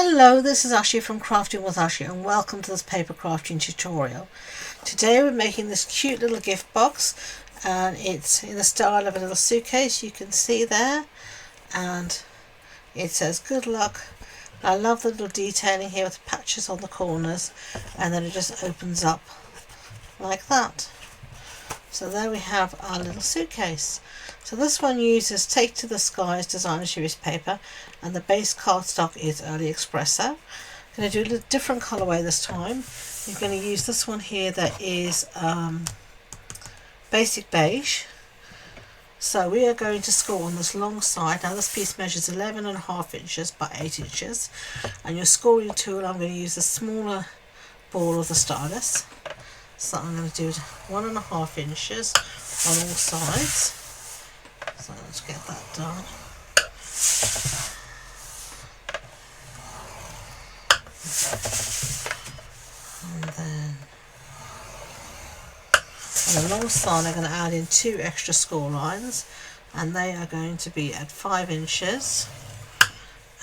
Hello, this is Ashee from Crafting with Ashee and welcome to this paper crafting tutorial. Today we're making this cute little gift box and it's in the style of a little suitcase, you can see there, and it says good luck. I love the little detailing here with the patches on the corners, and then it just opens up like that. So there we have our little suitcase. So this one uses Take to the Skies designer series paper, and the base cardstock is Early Espresso. I'm going to do a different colourway this time. You're going to use this one here that is basic beige. So we are going to score on this long side. Now this piece measures 11.5 inches by 8 inches, and your scoring tool, I'm going to use the smaller ball of the stylus. So I'm going to do 1.5 inches on all sides. So let's get that done. And then on the long side I'm going to add in 2 extra score lines, and they are going to be at 5 inches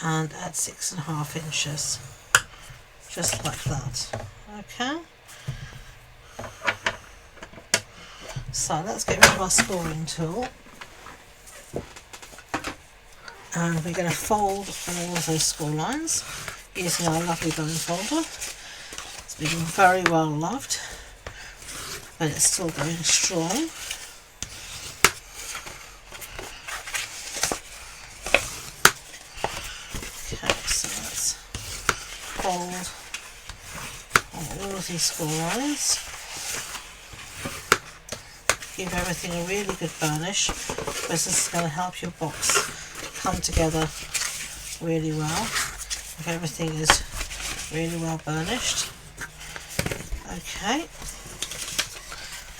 and at 6.5 inches, just like that. Okay. So let's get rid of our scoring tool, and we're going to fold all of those score lines using our lovely bone folder. It's been very well loved, but it's still going strong. Okay, so let's fold on all of these score lines. Give everything a really good burnish, because this is going to help your box come together really well if everything is really well burnished. Okay,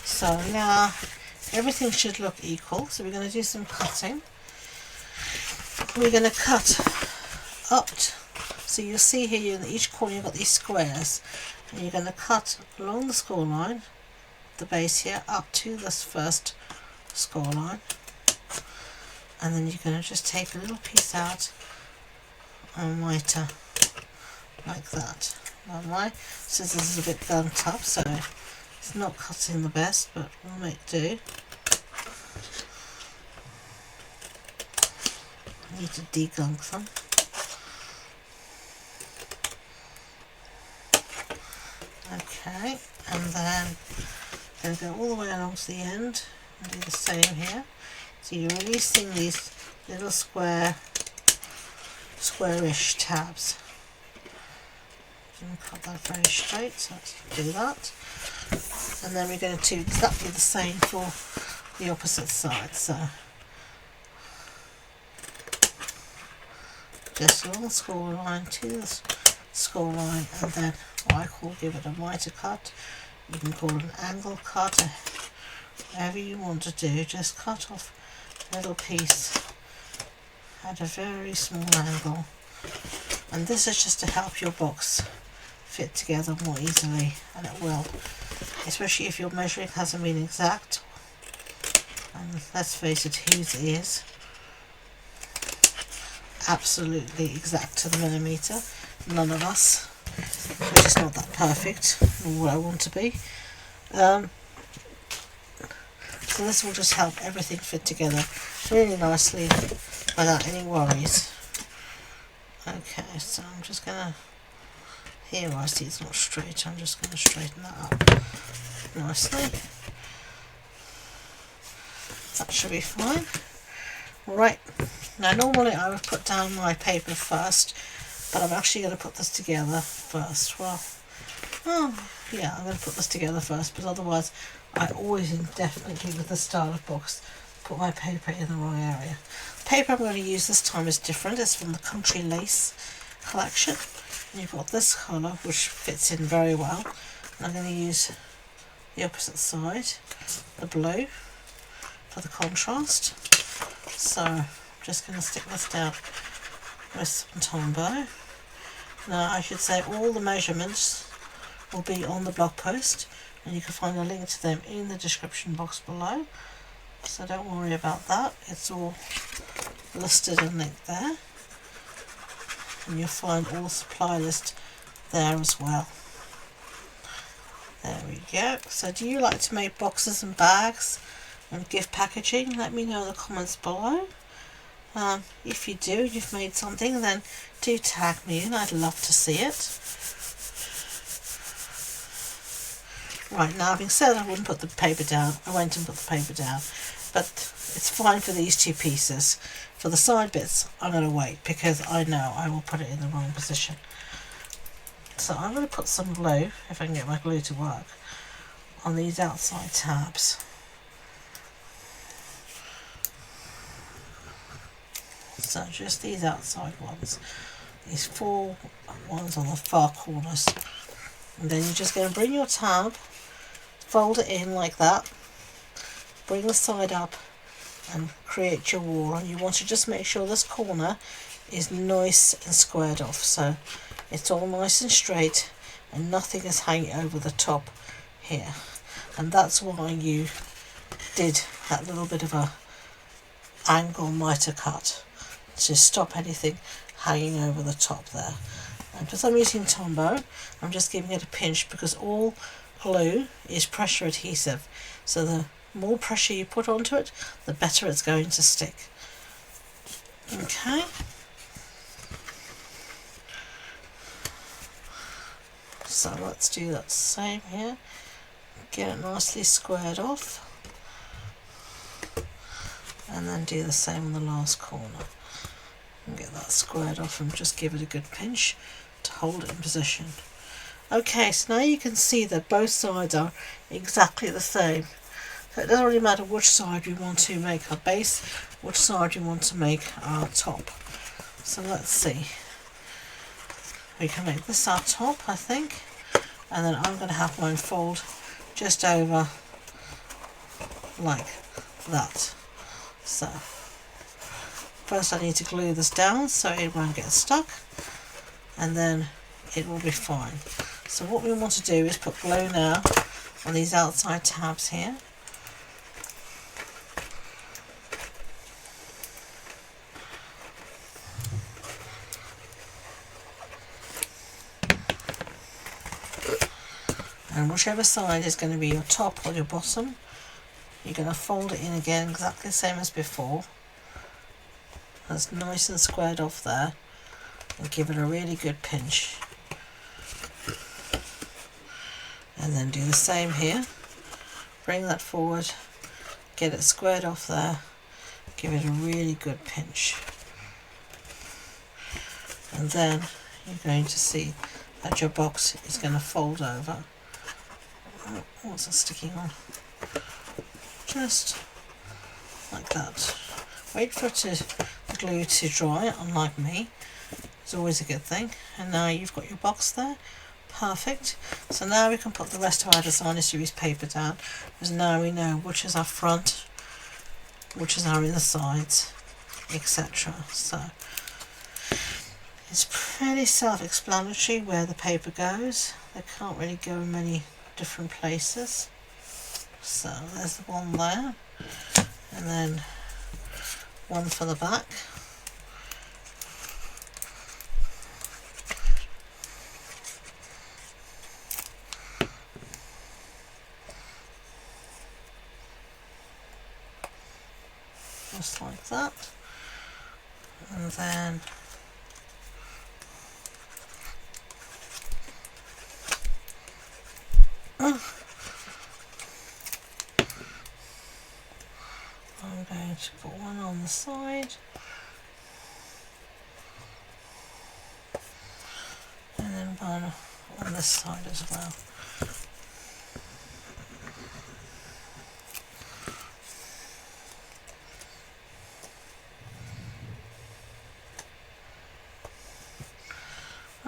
so now everything should look equal, so we're going to do some cutting. We're going to cut up, so you'll see here in each corner you've got these squares, and you're going to cut along the score line, the base here, up to this first score line, and then you're going to just take a little piece out and miter like that. Now my scissors is a bit bent up, so it's not cutting the best, but we'll make do. I need to degunk them. Okay, and then I'm going to go all the way along to the end and do the same here. So you're releasing these little squarish tabs. And cut that very straight, so let's do that. And then we're going to do exactly the same for the opposite side. So just along the score line to the score line, and then what I give it a miter cut. You can call it an angle cut, whatever you want to do. Just cut off a little piece at a very small angle, and this is just to help your box fit together more easily, and it will, especially if your measuring hasn't been exact. And let's face it, whose is absolutely exact to the millimetre? None of us. We're just not that perfect, nor what I want to be. So this will just help everything fit together really nicely without any worries. Okay, so I'm just going to, here I see it's not straight, I'm just going to straighten that up nicely. That should be fine. Right, now normally I would put down my paper first, but I'm actually going to put this together first. Well, yeah, I'm going to put this together first, but otherwise I always definitely, with the style of box, put my paper in the wrong area. The paper I'm going to use this time is different. It's from the Country Lace collection. And you've got this colour, which fits in very well. And I'm going to use the opposite side, the blue, for the contrast. So I'm just going to stick this down with some Tombow. Now I should say all the measurements will be on the blog post, and you can find a link to them in the description box below, so don't worry about that, it's all listed and linked there. and you'll find all the supply list there as well. There we go. So do you like to make boxes and bags and gift packaging? Let me know in the comments below. If you do, you've made something, then do tag me in. I'd love to see it. Right, now having said I wouldn't put the paper down, I went and put the paper down, but it's fine for these two pieces. For the side bits, I'm going to wait because I know I will put it in the wrong position. So I'm going to put some glue, if I can get my glue to work, on these outside tabs. So just these outside ones, these 4 ones on the far corners. And then you're just going to bring your tab, fold it in like that, bring the side up and create your wall. And you want to just make sure this corner is nice and squared off, so it's all nice and straight and nothing is hanging over the top here. And that's why you did that little bit of a angle miter cut, to stop anything hanging over the top there. And because I'm using Tombow, I'm just giving it a pinch because all glue is pressure adhesive, so the more pressure you put onto it, the better it's going to stick. Okay. So let's do that same here. Get it nicely squared off. And then do the same on the last corner. And get that squared off and just give it a good pinch to hold it in position. Okay, so now you can see that both sides are exactly the same. So it doesn't really matter which side we want to make our base, which side we want to make our top. So let's see. We can make this our top, I think. And then I'm going to have mine fold just over like that. So first I need to glue this down so it won't get stuck, and then it will be fine. So what we want to do is put glue now on these outside tabs here. And whichever side is going to be your top or your bottom, you're going to fold it in again exactly the same as before. That's nice and squared off there, and give it a really good pinch. And then do the same here. Bring that forward, get it squared off there, give it a really good pinch. And then you're going to see that your box is going to fold over. Oh, what's it sticking on? Just like that. Wait for the glue to dry, unlike me. It's always a good thing. And now you've got your box there. Perfect. So now we can put the rest of our designer series paper down, because now we know which is our front, which is our inner sides, etc. So it's pretty self-explanatory where the paper goes. They can't really go in many different places. So there's the one there, and then one for the back. Just like that. And then I'm going to put one on the side, and then one on this side as well.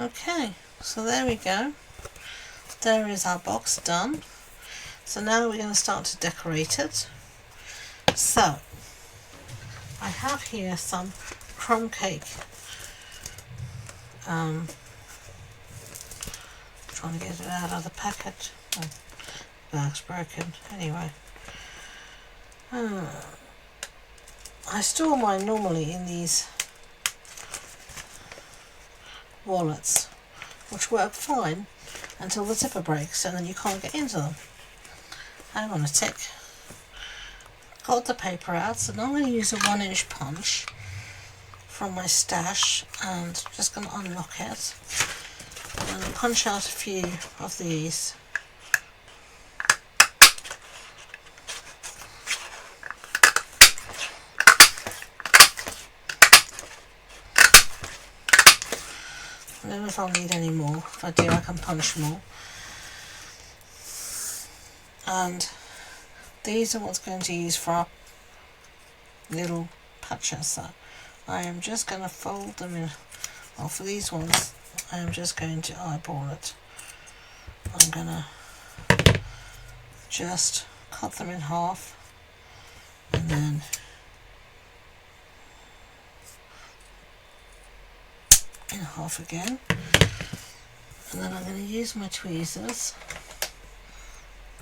Okay, so there we go. There is our box done. So now we're going to start to decorate it. So I have here some crumb cake. Trying to get it out of the packet. Oh, bag's broken. Anyway, I store mine normally in these wallets, which work fine until the zipper breaks and then you can't get into them. Hang on a tick. Got the paper out, so now I'm going to use a 1-inch punch from my stash and just going to unlock it and punch out a few of these. I don't know if I'll need any more. If I do, I can punch more. And these are what's going to use for our little patches. So I am just going to fold them in. Well, for these ones, I am just going to eyeball it. I'm going to just cut them in half and then in half again, and then I'm going to use my tweezers.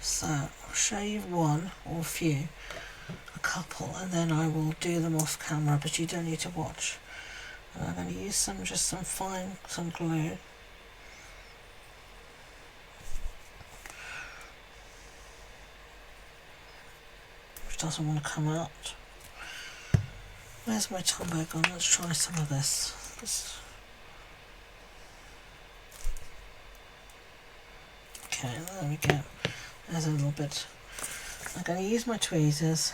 So I'll show you one or a couple, and then I will do them off camera, but you don't need to watch. And I'm going to use some glue. Which doesn't want to come out. Where's my Tombow gone? Let's try some of this. Okay, there we go. There's a little bit. I'm going to use my tweezers.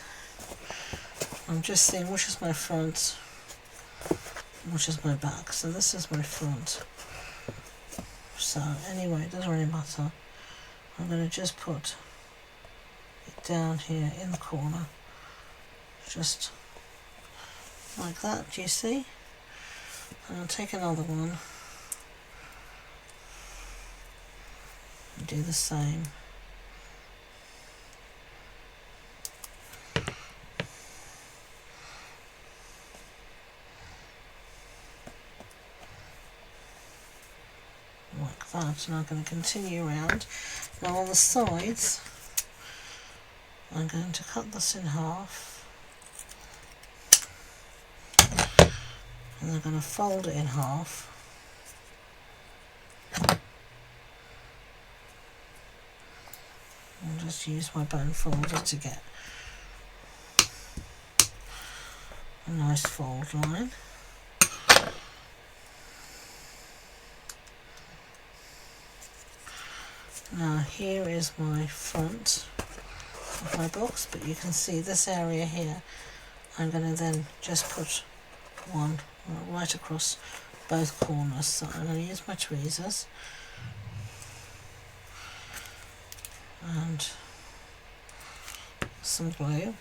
I'm just seeing which is my front, which is my back. So this is my front. So anyway, it doesn't really matter. I'm going to just put it down here in the corner. Just like that, do you see? And I'll take another one and do the same. Like that, and I'm going to continue around. Now on the sides, I'm going to cut this in half. And I'm going to fold it in half. And just use my bone folder to get a nice fold line. Now here is my front of my box, but you can see this area here. I'm going to then just put one right across both corners. So I'm going to use my tweezers and some glue.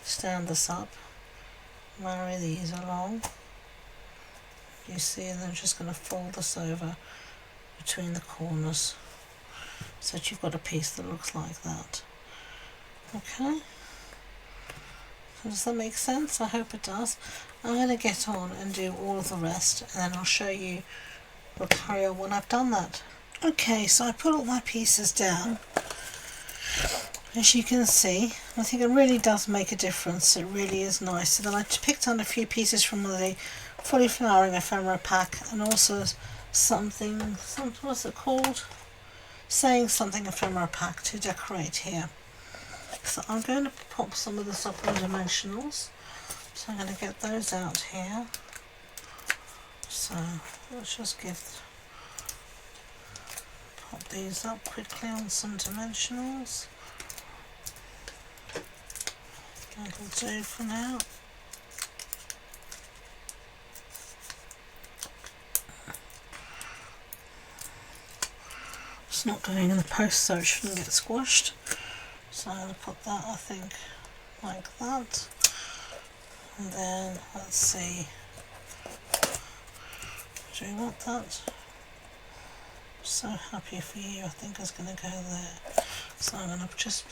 Stand this up, marry these along. You see, and I'm just going to fold this over between the corners so that you've got a piece that looks like that. Okay, so does that make sense? I hope it does. I'm going to get on and do all of the rest, and then I'll show you, we'll carry on when I've done that. Okay, so I put all my pieces down. As you can see, I think it really does make a difference. It really is nice. So then I picked on a few pieces from the Fully Flowering ephemera pack, and also what's it called? Saying Something ephemera pack to decorate here. So I'm going to pop some of this up on dimensionals. So I'm going to get those out here. So let's just pop these up quickly on some dimensionals. That'll do for now. It's not going in the post, so it shouldn't get squashed. So I'm going to put that, I think, like that. And then, let's see, do we want that? So Happy For You, I think is going to go there. So I'm going to just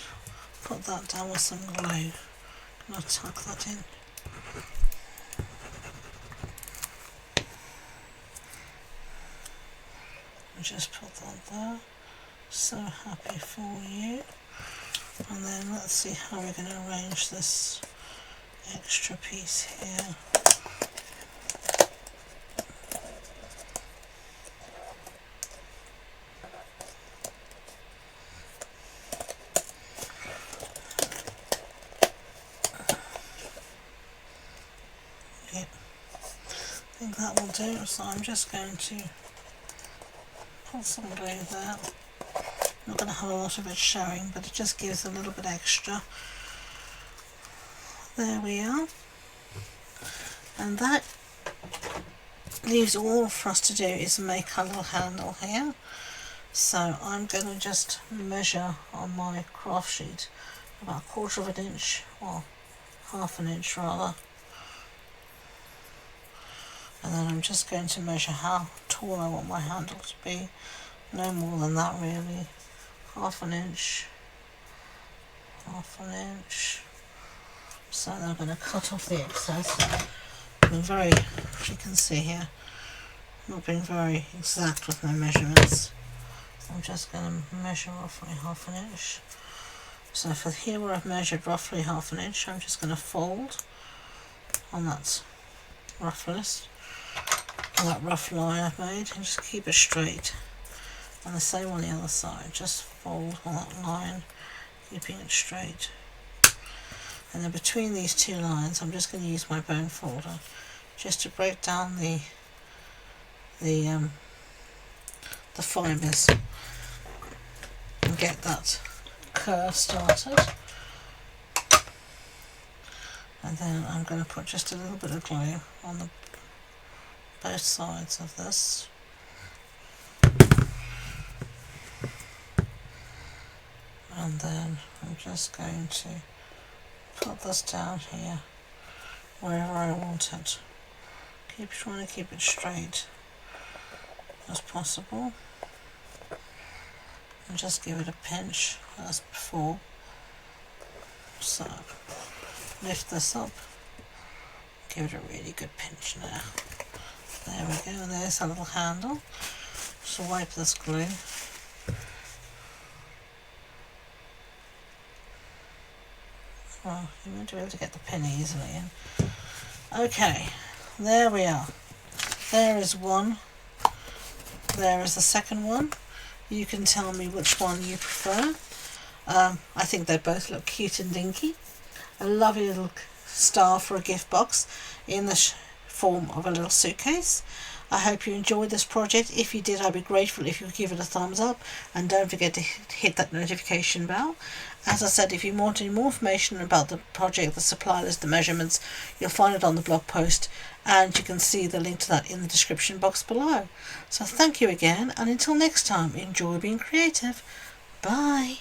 put that down with some glue. I'm going to tuck that in. And just put that there. So Happy For You. And then let's see how we're going to arrange this extra piece here. that will do. So I'm just going to put some glue there. I'm not going to have a lot of it showing, but it just gives a little bit extra. There we are. And that leaves all for us to do is make our little handle here. So I'm going to just measure on my craft sheet about 1/4 of an inch, or 1/2 an inch rather. And then I'm just going to measure how tall I want my handle to be. No more than that really. 1/2 an inch, 1/2 an inch. So then I'm going to cut off the excess. I'm very, as you can see here, not being very exact with my measurements. I'm just going to measure roughly 1/2 an inch. So for here where I've measured roughly 1/2 an inch, I'm just going to fold on that roughness, on that rough line I've made, and just keep it straight. And the same on the other side, just fold on that line, keeping it straight. And then between these two lines, I'm just going to use my bone folder just to break down the fibres and get that curve started. And then I'm going to put just a little bit of glue on both sides of this. And then I'm just going to put this down here wherever I want it. Trying to keep it straight as possible, and just give it a pinch as before. So lift this up, give it a really good pinch now. There we go, and there's a little handle. So wipe this glue. Well, you won't be able to get the pin easily in. Okay, there we are. There is one. There is the second one. You can tell me which one you prefer. I think they both look cute and dinky. A lovely little star for a gift box in the form of a little suitcase. I hope you enjoyed this project. If you did, I'd be grateful if you could give it a thumbs up, and don't forget to hit that notification bell. As I said, if you want any more information about the project, the supply list, the measurements, you'll find it on the blog post, and you can see the link to that in the description box below. So thank you again, and until next time, enjoy being creative. Bye.